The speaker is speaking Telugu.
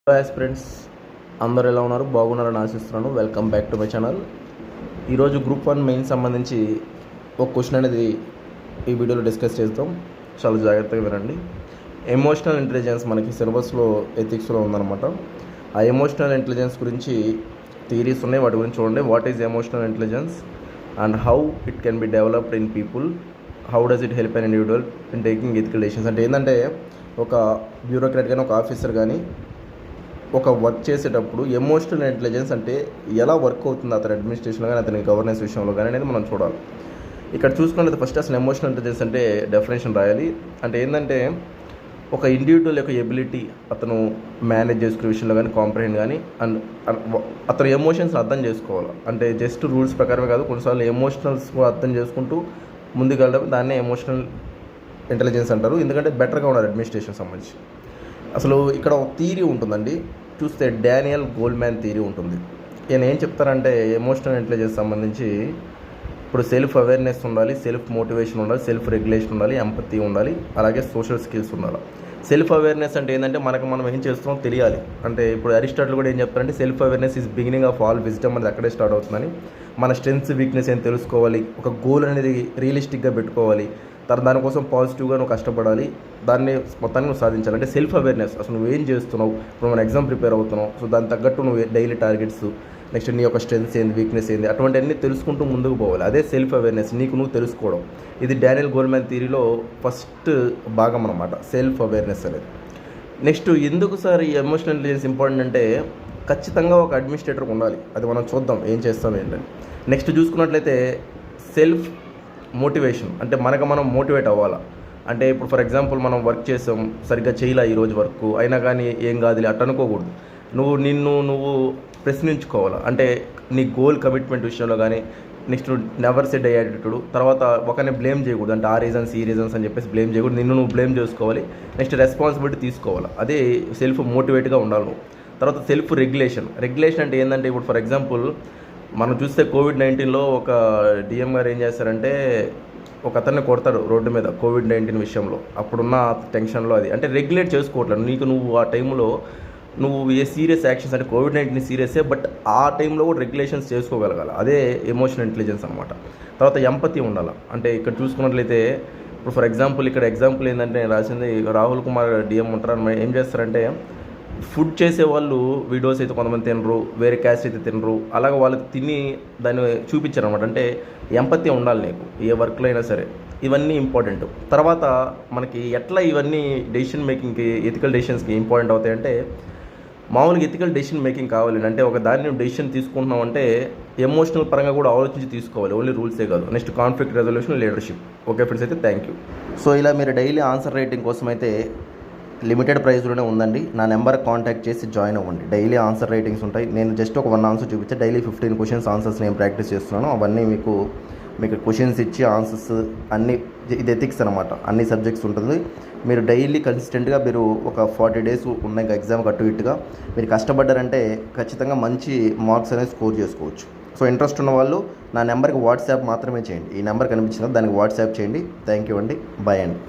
ఫ్రెండ్స్ అందరూ ఎలా ఉన్నారు? బాగున్నారని ఆశిస్తున్నాను. Welcome back to my channel. ఈరోజు గ్రూప్ 1 మెయిన్ సంబంధించి ఒక క్వశ్చన్ అనేది ఈ వీడియోలో డిస్కస్ చేద్దాం. చాలా జాగ్రత్తగా వినండి. ఎమోషనల్ ఇంటెలిజెన్స్ మనకి సిలబస్లో ఎథిక్స్లో ఉందన్నమాట. ఆ ఎమోషనల్ ఇంటెలిజెన్స్ గురించి థియరీస్ ఉన్నాయి, వాటి గురించి చూడండి. What is emotional intelligence and how it can be developed in people, how does it help an individual in taking ethical decisions. అంటే ఏంటంటే ఒక బ్యూరోక్రాట్ కానీ ఒక ఆఫీసర్ కానీ ఒక వర్క్ చేసేటప్పుడు ఎమోషనల్ ఇంటెలిజెన్స్ అంటే ఎలా వర్క్ అవుతుంది అతని అడ్మినిస్ట్రేషన్లో కానీ అతని గవర్నెన్స్ విషయంలో కానీ అనేది మనం చూడాలి. ఇక్కడ చూసుకున్నట్లయితే ఫస్ట్ అసలు ఎమోషనల్ ఇంటెలిజెన్స్ అంటే డెఫినేషన్ రాయాలి. అంటే ఏంటంటే ఒక ఇండివిజువల్ యొక్క ఎబిలిటీ అతను మేనేజ్ చేసుకునే విషయంలో కానీ కాంప్రహెండ్ కానీ అండ్ అతని ఎమోషన్స్ అర్థం చేసుకోవాలి. అంటే జస్ట్ రూల్స్ ప్రకారమే కాదు, కొన్నిసార్లు ఎమోషనల్స్ అర్థం చేసుకుంటూ ముందుకెళ్ళడం దాన్నే ఎమోషనల్ ఇంటెలిజెన్స్ అంటారు. ఎందుకంటే బెటర్గా ఉన్నారు అడ్మినిస్ట్రేషన్ సంబంధించి. అసలు ఇక్కడ ఒక థియరీ ఉంటుందండి, చూస్తే డానియల్ గోల్డ్మ్యాన్ థియరీ ఉంటుంది. ఈయన ఏం చెప్తారంటే ఎమోషనల్ ఇంటెలిజెన్స్ సంబంధించి ఇప్పుడు సెల్ఫ్ అవేర్నెస్ ఉండాలి, సెల్ఫ్ మోటివేషన్ ఉండాలి, సెల్ఫ్ రెగ్యులేషన్ ఉండాలి, ఎంపతి ఉండాలి, అలాగే సోషల్ స్కిల్స్ ఉండాలి. సెల్ఫ్ అవేర్నెస్ అంటే ఏంటంటే మనం ఏం చేస్తున్నాం తెలియాలి. అంటే ఇప్పుడు అరిస్టాటిల్ కూడా ఏం చెప్తారంటే self awareness is beginning of all wisdom అనేది అక్కడే స్టార్ట్ అవుతుందని. మన స్ట్రెంగ్స్ వీక్నెస్ ఏం తెలుసుకోవాలి, ఒక గోల్ అనేది రియలిస్టిక్గా పెట్టుకోవాలి, దానికోసం పాజిటివ్గా నువ్వు కష్టపడాలి, దాన్ని మొత్తాన్ని నువ్వు సాధించాలి. అంటే సెల్ఫ్ అవేర్నెస్, అసలు నువ్వు ఏం చేస్తున్నావు, ఇప్పుడు మన ఎగ్జామ్ ప్రిపేర్ అవుతున్నావు, సో దాని తగ్గట్టు నువ్వు డైలీ టార్గెట్స్, నెక్స్ట్ నీ యొక్క స్ట్రెంగ్స్ ఏంది, వీక్నెస్ ఏంది, అటువంటివన్నీ తెలుసుకుంటూ ముందుకు పోవాలి. అదే సెల్ఫ్ అవేర్నెస్, నీకు నువ్వు తెలుసుకోవడం. ఇది డానియల్ గోల్డ్మ్యాన్ థియరీలో ఫస్ట్ భాగం అన్నమాట, సెల్ఫ్ అవేర్నెస్ అనేది. నెక్స్ట్ ఎందుకు సార్ ఈ ఎమోషనల్ ఇంటెలిజెన్స్ ఇంపార్టెంట్ అంటే ఖచ్చితంగా ఒక అడ్మినిస్ట్రేటర్కి ఉండాలి. అది మనం చూద్దాం ఏం చేస్తాం ఏంటని. నెక్స్ట్ చూసుకున్నట్లయితే సెల్ఫ్ మోటివేషన్, అంటే మనం మోటివేట్ అవ్వాలా. అంటే ఇప్పుడు ఫర్ ఎగ్జాంపుల్ మనం వర్క్ చేసాం, సరిగ్గా చేయలే ఈరోజు వర్క్, అయినా కానీ ఏం కాదులే అట్ట అనుకోకూడదు. నువ్వు ప్రశ్నించుకోవాలా. అంటే నీ గోల్ కమిట్మెంట్ విషయంలో కానీ, నెక్స్ట్ నెవర్ సెడ్ యాటిట్యూడ్, తర్వాత ఒకరిని బ్లేమ్ చేయకూడదు. అంటే ఆ రీజన్స్ ఈ రీజన్స్ అని చెప్పేసి బ్లేమ్ చేయకూడదు, నువ్వు బ్లేమ్ చేసుకోవాలి. నెక్స్ట్ రెస్పాన్సిబిలిటీ తీసుకోవాలి, అదే సెల్ఫ్ మోటివేట్గా ఉండాలి నువ్వు. తర్వాత సెల్ఫ్ రెగ్యులేషన్ అంటే ఏంటంటే ఇప్పుడు ఫర్ ఎగ్జాంపుల్ మనం చూస్తే కోవిడ్-19లో ఒక డిఎం గారు ఏం చేస్తారంటే ఒక అతన్ని కొడతాడు రోడ్డు మీద కోవిడ్-19 విషయంలో. అప్పుడున్న టెన్షన్లో అది అంటే రెగ్యులేట్ చేసుకోవట్లేదు. నువ్వు ఆ టైంలో నువ్వు ఏ సీరియస్ యాక్షన్స్, అంటే కోవిడ్-19 సీరియసే, బట్ ఆ టైంలో కూడా రెగ్యులేషన్స్ చేసుకోగలగాలి. అదే ఎమోషనల్ ఇంటెలిజెన్స్ అనమాట. తర్వాత ఎంపతి ఉండాలి. అంటే ఇక్కడ చూసుకున్నట్లయితే ఇప్పుడు ఫర్ ఎగ్జాంపుల్ ఇక్కడ ఎగ్జాంపుల్ ఏంటంటే నేను రాసింది రాహుల్ కుమార్ డిఎం ఉంటారు. ఏం చేస్తారంటే ఫుడ్ చేసే వాళ్ళు వీడియోస్ అయితే కొంతమంది తినరు, వేరే క్యాస్ట్ అయితే తినరు, అలాగే వాళ్ళకి తిని దాన్ని చూపించారు అనమాట. అంటే ఎంపతి ఉండాలి నీకు ఏ వర్క్లో అయినా సరే. ఇవన్నీ ఇంపార్టెంట్. తర్వాత మనకి ఎట్లా ఇవన్నీ డెసిషన్ మేకింగ్కి, ఎథికల్ డెసిషన్స్కి ఇంపార్టెంట్ అవుతాయంటే మామూలుగా ఎథికల్ డెసిషన్ మేకింగ్ కావాలి అంటే ఒక దాన్ని డెసిషన్ తీసుకుంటున్నాం అంటే ఎమోషనల్ పరంగా కూడా ఆలోచించి తీసుకోవాలి, ఓన్లీ రూల్సే కాదు. Next conflict resolution, leadership. Okay friends, అయితే థ్యాంక్ యూ. సో ఇలా మీరు డైలీ ఆన్సర్ రైటింగ్ కోసం అయితే లిమిటెడ్ ప్రైస్లోనే ఉందండి. నా నెంబర్ కాంటాక్ట్ చేసి జాయిన్ అవ్వండి. డైలీ ఆన్సర్ రైటింగ్స్ ఉంటాయి. నేను జస్ట్ ఒక 1 ఆన్సర్ చూపించే డైలీ 15 క్వశ్చన్స్ ఆన్సర్స్ నేను ప్రాక్టీస్ చేస్తున్నాను. అవన్నీ మీకు క్వశ్చన్స్ ఇచ్చి ఆన్సర్స్ అన్నీ, ఇది ఎథిక్స్ అనమాట, అన్ని సబ్జెక్ట్స్ ఉంటుంది. మీరు డైలీ కన్సిస్టెంట్గా మీరు ఒక 40 డేస్ ఉన్నాయి ఇంకా ఎగ్జామ్ అటు ఇటుగా మీరు కష్టపడ్డారంటే ఖచ్చితంగా మంచి మార్క్స్ అనేది స్కోర్ చేసుకోవచ్చు. సో ఇంట్రెస్ట్ ఉన్న వాళ్ళు నా నెంబర్కి వాట్సాప్ మాత్రమే చేయండి. ఈ నెంబర్ కనిపించిన దానికి వాట్సాప్ చేయండి. థ్యాంక్ యూ అండి. బాయ్ అండి.